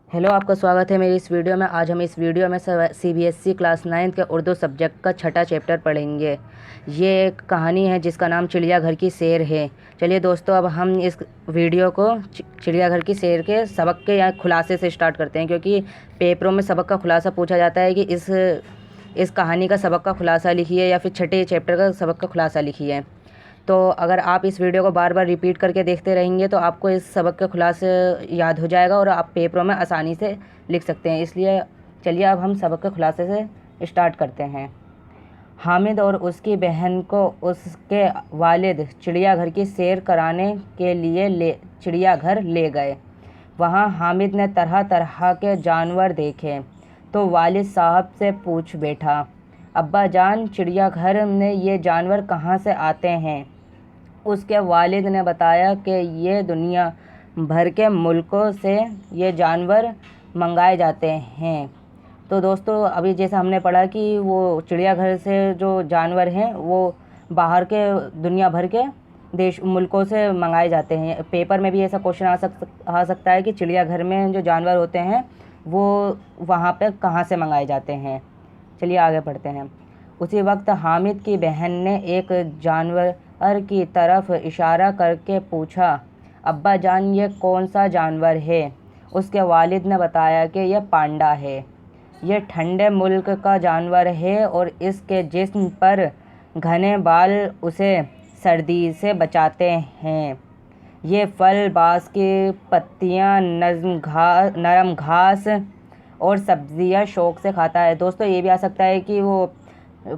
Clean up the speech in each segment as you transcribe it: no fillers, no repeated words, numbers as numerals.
Hello, आपका स्वागत है मेरी इस वीडियो में। आज हम इस वीडियो में सीबीएसई क्लास 9 के उर्दू सब्जेक्ट का छठा चैप्टर पढ़ेंगे। ये एक कहानी है जिसका नाम चिड़ियाघर की सैर है। चलिए दोस्तों, अब हम इस वीडियो को चिड़ियाघर की सैर के सबक के या खुलासे से स्टार्ट करते हैं, क्योंकि पेपरों में सबक का खुलासा पूछा जाता है कि इस कहानी का सबक का खुलासा लिखिए या फिर छठे चैप्टर का सबक का खुलासा लिखिए। तो अगर आप इस वीडियो को बार बार रिपीट करके देखते रहेंगे तो आपको इस सबक के खुलासे याद हो जाएगा और आप पेपरों में आसानी से लिख सकते हैं। इसलिए चलिए अब हम सबक के खुलासे से स्टार्ट करते हैं। हामिद और उसकी बहन को उसके वालिद चिड़ियाघर की सैर कराने के लिए चिड़ियाघर ले गए। वहाँ हामिद ने तरह तरह के जानवर देखे तो वालिद साहब से पूछ बैठा, अब्बा जान, चिड़ियाघर में ये जानवर कहाँ से आते हैं? उसके वालिद ने बताया कि ये दुनिया भर के मुल्कों से ये जानवर मंगाए जाते हैं। तो दोस्तों, अभी जैसा हमने पढ़ा कि वो चिड़ियाघर से जो जानवर हैं वो बाहर के दुनिया भर के देश मुल्कों से मंगाए जाते हैं। पेपर में भी ऐसा क्वेश्चन आ सकता है कि चिड़ियाघर में जो जानवर होते हैं वो वहाँ पे कहाँ से मंगाए जाते हैं। चलिए आगे बढ़ते हैं। उसी वक्त हामिद की बहन ने एक जानवर की तरफ इशारा करके पूछा, अब्बा जान, ये कौन सा जानवर है? उसके वालिद ने बताया कि यह पांडा है। यह ठंडे मुल्क का जानवर है और इसके जिस्म पर घने बाल उसे सर्दी से बचाते हैं। ये फल, बाँस की पत्तियाँ, नरम घास और सब्जियाँ शौक़ से खाता है। दोस्तों, ये भी आ सकता है कि वो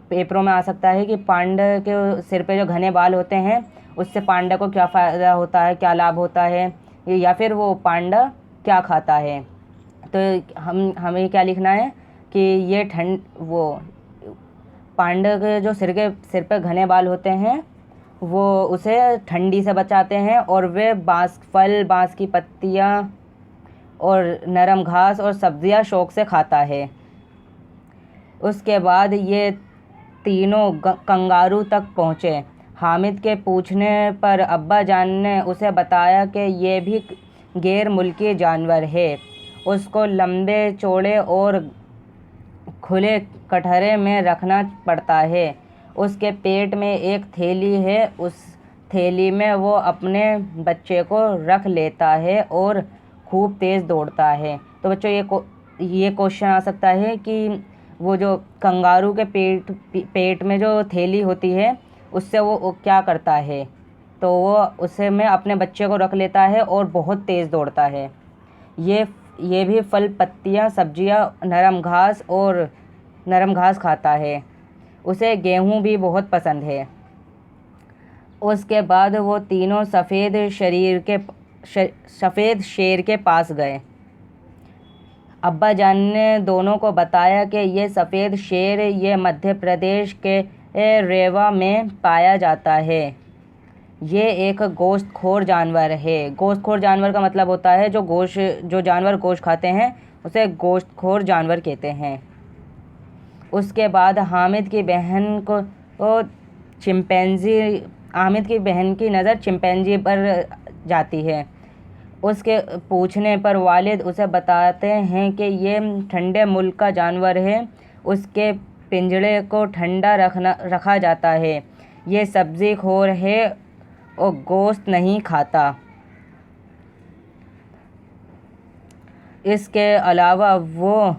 पेपरों में आ सकता है कि पांडा के सिर पे जो घने बाल होते हैं उससे पांडा को क्या फ़ायदा होता है, क्या लाभ होता है, या फिर वो पांडा क्या खाता है। तो हमें क्या लिखना है कि ये वो पांडा के जो सिर पे घने बाल होते हैं वो उसे ठंडी से बचाते हैं और वे फल, बाँस की पत्तियाँ और नरम घास और सब्जियां शौक़ से खाता है। उसके बाद ये तीनों कंगारू तक पहुँचे। हामिद के पूछने पर अब्बा जान ने उसे बताया कि ये भी गैर मुल्की जानवर है। उसको लंबे चौड़े और खुले कटहरे में रखना पड़ता है। उसके पेट में एक थैली है, उस थैली में वो अपने बच्चे को रख लेता है और खूब तेज़ दौड़ता है। तो बच्चों, ये क्वेश्चन आ सकता है कि वो जो कंगारू के पेट में जो थैली होती है उससे वो क्या करता है। तो वो उसे में अपने बच्चे को रख लेता है और बहुत तेज़ दौड़ता है। ये भी फल, पत्तियाँ, सब्जियाँ, नरम घास खाता है। उसे गेहूँ भी बहुत पसंद है। उसके बाद वो तीनों सफ़ेद शेर के पास गए। अब्बा जान ने दोनों को बताया कि ये सफ़ेद शेर ये मध्य प्रदेश के रेवा में पाया जाता है। ये एक गोश्तखोर जानवर है। गोश्तखोर जानवर का मतलब होता है जो जानवर गोश्त खाते हैं उसे गोश्तखोर जानवर कहते हैं। उसके बाद हामिद की बहन की नज़र चिंपैंजी पर जाती है। उसके पूछने पर वालिद उसे बताते हैं कि ये ठंडे मुल्क का जानवर है। उसके पिंजड़े को ठंडा रखा जाता है। ये सब्ज़ी खोर है और गोश्त नहीं खाता। इसके अलावा वो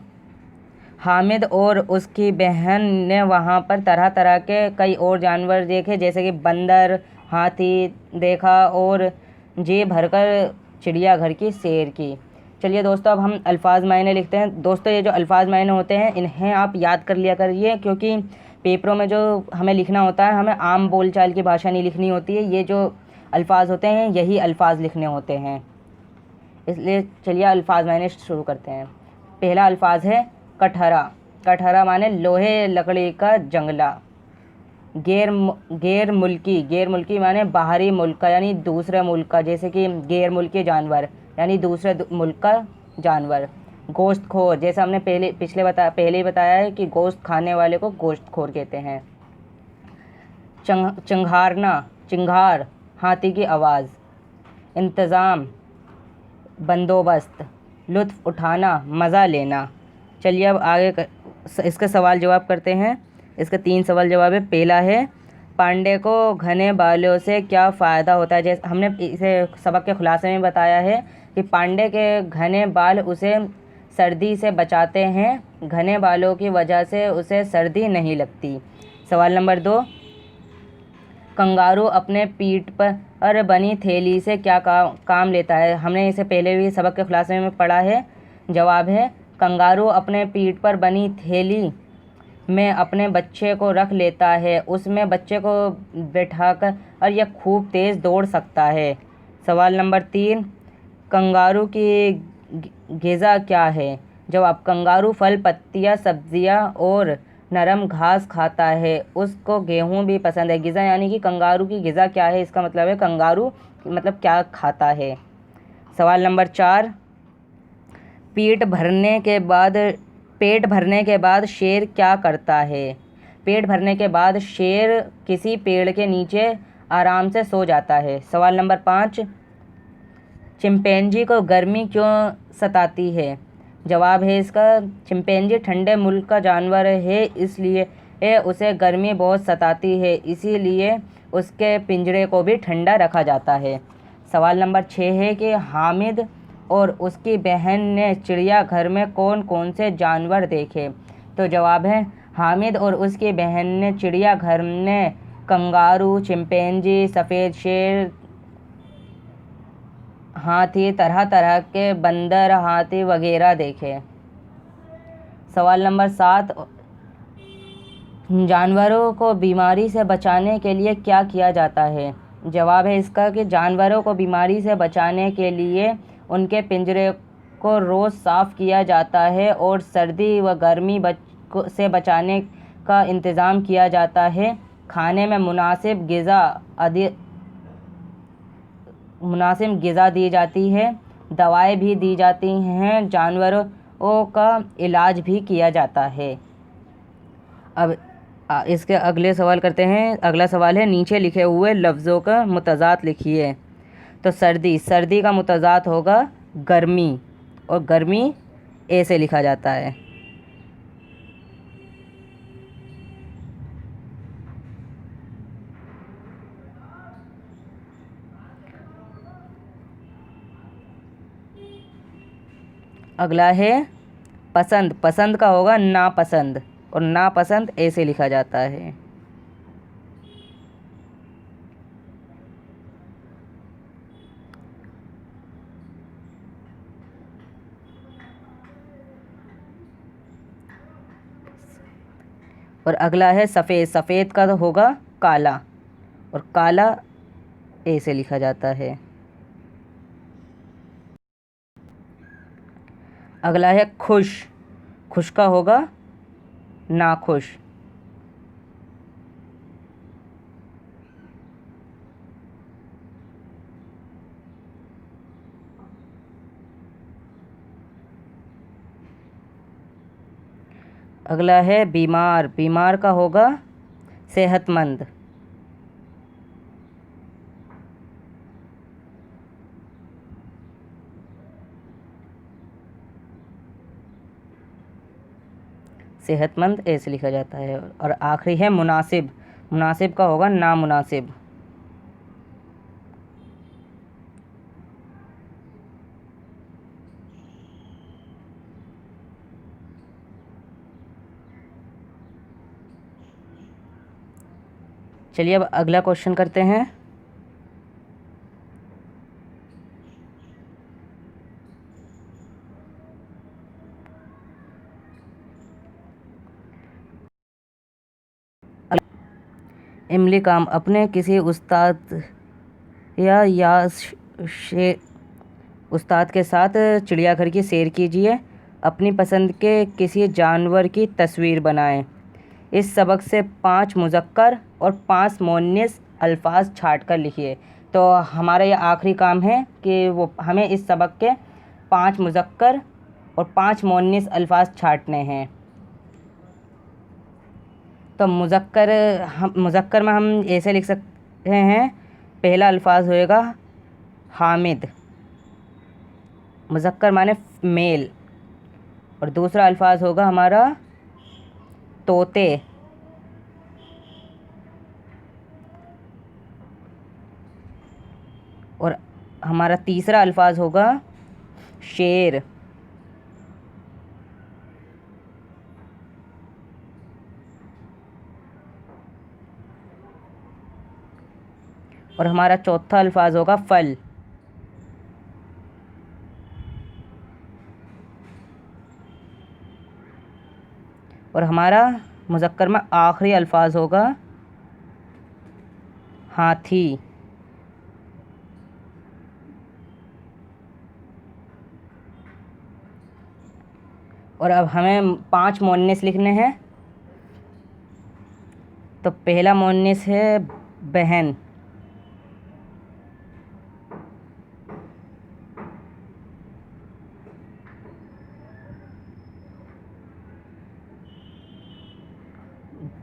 हामिद और उसकी बहन ने वहाँ पर तरह तरह के कई और जानवर देखे, जैसे कि बंदर, हाथी देखा और जी भरकर चिड़ियाघर की सैर की। चलिए दोस्तों, अब हम अल्फाज मायने लिखते हैं। दोस्तों, ये जो अल्फाज मायने होते हैं इन्हें आप याद कर लिया करिए, क्योंकि पेपरों में जो हमें लिखना होता है हमें आम बोलचाल की भाषा नहीं लिखनी होती है। ये जो अल्फाज होते हैं यही अल्फाज लिखने होते हैं। इसलिए चलिए अल्फाज मायने शुरू करते हैं। पहला अल्फाज है कटहरा। कटहरा माने लोहे लकड़ी का जंगला। गैर मुल्की माने बाहरी मुल्क का, यानी दूसरे मुल्क का, जैसे कि गैर मुल्की जानवर यानी दूसरे मुल्क का जानवर। गोश्तखोर, जैसे हमने पहले ही बताया है कि गोश्त खाने वाले को गोश्तखोर कहते हैं। चिंगार, हाथी की आवाज़। इंतज़ाम, बंदोबस्त। लुत्फ़ उठाना, मज़ा लेना। चलिए अब आगे इसका सवाल जवाब करते हैं। इसका 3 सवाल जवाब है। पहला है, पांडे को घने बालों से क्या फ़ायदा होता है। जैसे हमने इसे सबक के खुलासे में बताया है कि पांडे के घने बाल उसे सर्दी से बचाते हैं, घने बालों की वजह से उसे सर्दी नहीं लगती। सवाल नंबर 2, कंगारू अपने पीठ पर बनी थैली से क्या काम लेता है। हमने इसे पहले भी सबक के खुलासे में पढ़ा है। जवाब है, कंगारू अपने पीठ पर बनी थैली में अपने बच्चे को रख लेता है, उसमें बच्चे को बैठाकर और यह खूब तेज़ दौड़ सकता है। सवाल नंबर 3, कंगारू की ग़िज़ा क्या है। जवाब, कंगारू फल, पत्तियाँ, सब्जियाँ और नरम घास खाता है, उसको गेहूँ भी पसंद है। ग़िज़ा यानी कि कंगारू की ग़िज़ा क्या है, इसका मतलब है कंगारू मतलब क्या खाता है। सवाल नंबर 4, पेट भरने के बाद शेर क्या करता है। पेट भरने के बाद शेर किसी पेड़ के नीचे आराम से सो जाता है। सवाल नंबर 5, चिंपैंजी को गर्मी क्यों सताती है। जवाब है इसका, चिंपैंजी ठंडे मुल्क का जानवर है, इसलिए उसे गर्मी बहुत सताती है, इसीलिए उसके पिंजरे को भी ठंडा रखा जाता है। सवाल नंबर 6 है कि हामिद और उसकी बहन ने चिड़ियाघर में कौन कौन से जानवर देखे। तो जवाब है, हामिद और उसकी बहन ने चिड़ियाघर में कंगारू, चिंपैंजी, सफ़ेद शेर, हाथी, तरह तरह के बंदर, हाथी वगैरह देखे। सवाल नंबर 7, जानवरों को बीमारी से बचाने के लिए क्या किया जाता है। जवाब है इसका कि जानवरों को बीमारी से बचाने के लिए उनके पिंजरे को रोज़ साफ़ किया जाता है और सर्दी व गर्मी से बचाने का इंतज़ाम किया जाता है। खाने में मुनासिब ग़िज़ा दी जाती है, दवाएं भी दी जाती हैं, जानवरों का इलाज भी किया जाता है। अब इसके अगले सवाल करते हैं। अगला सवाल है, नीचे लिखे हुए लफ्ज़ों का मुतज़ाद लिखिए। तो सर्दी का मुतज़ाद होगा गर्मी, और गर्मी ऐसे लिखा जाता है। अगला है पसंद का होगा नापसंद, और नापसंद ऐसे लिखा जाता है। और अगला है सफ़ेद का तो होगा काला, और काला ऐसे लिखा जाता है। अगला है खुश का होगा नाखुश। अगला है बीमार का होगा सेहतमंद। सेहतमंद ऐसे लिखा जाता है। और आखिरी है मुनासिब का होगा नामुनासिब। चलिए अब अगला क्वेश्चन करते हैं। इमली काम अपने किसी उस्ताद उस्ताद के साथ चिड़ियाघर की सैर कीजिए। अपनी पसंद के किसी जानवर की तस्वीर बनाएं। इस सबक से 5 मुज़क्कर और 5 मुअन्निस अल्फाज छाट कर लिखिए। तो हमारा ये आखिरी काम है कि वो हमें इस सबक के 5 मुज़क्कर और 5 मुअन्निस अल्फाज छाटने हैं। तो मुज़क्कर में हम ऐसे लिख सकते हैं। पहला अल्फाज होएगा हामिद, मुज़क्कर माने मेल। और दूसरा अल्फाज होगा हमारा तोते। और हमारा तीसरा अल्फाज होगा शेर। और हमारा चौथा अल्फाज होगा फल। और हमारा मुज़क्कर में आखिरी अल्फाज होगा हाथी। और अब हमें 5 मुअन्निस लिखने हैं। तो पहला मुअन्निस है बहन।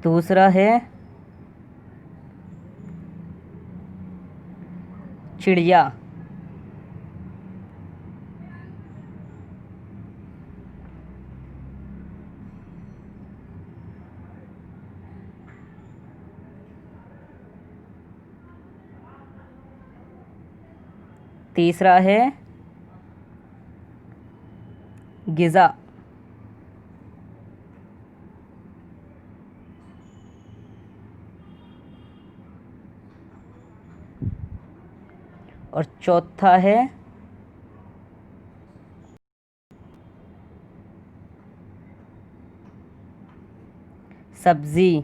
दूसरा है चिड़िया। तीसरा है गिज़ा। और चौथा है सब्ज़ी।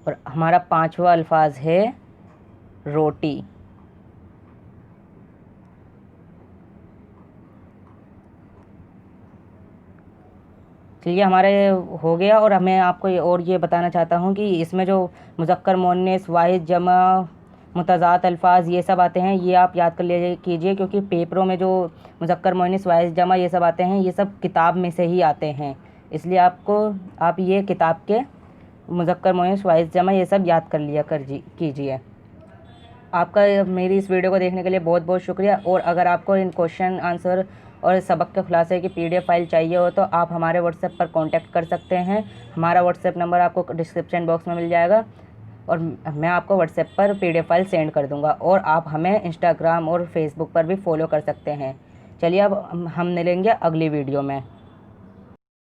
और हमारा 5वां अल्फाज है रोटी। चलिए हमारे हो गया। और मैं आपको ये बताना चाहता हूँ कि इसमें जो मुज़क्कर मुअन्निस वाहिद जमा मुतज़ात अल्फाज ये सब आते हैं, ये आप याद कर लीजिए कीजिए, क्योंकि पेपरों में जो मुज़क्कर मुअन्निस वाहिद जमा ये सब आते हैं, ये सब किताब में से ही आते हैं। इसलिए आप ये किताब के मुज़क्कर मुअन्निस वाहिद जमा ये सब याद कर लिया कीजिए। आपका मेरी इस वीडियो को देखने के लिए बहुत बहुत शुक्रिया। और अगर आपको इन क्वेश्चन आंसर और सबक के खुलासे की PDF फाइल चाहिए हो तो आप हमारे व्हाट्सएप पर कांटेक्ट कर सकते हैं। हमारा व्हाट्सएप नंबर आपको डिस्क्रिप्शन बॉक्स में मिल जाएगा और मैं आपको व्हाट्सएप पर PDF फाइल सेंड कर दूंगा। और आप हमें इंस्टाग्राम और फेसबुक पर भी फॉलो कर सकते हैं। चलिए अब हम मिलेंगे अगली वीडियो में।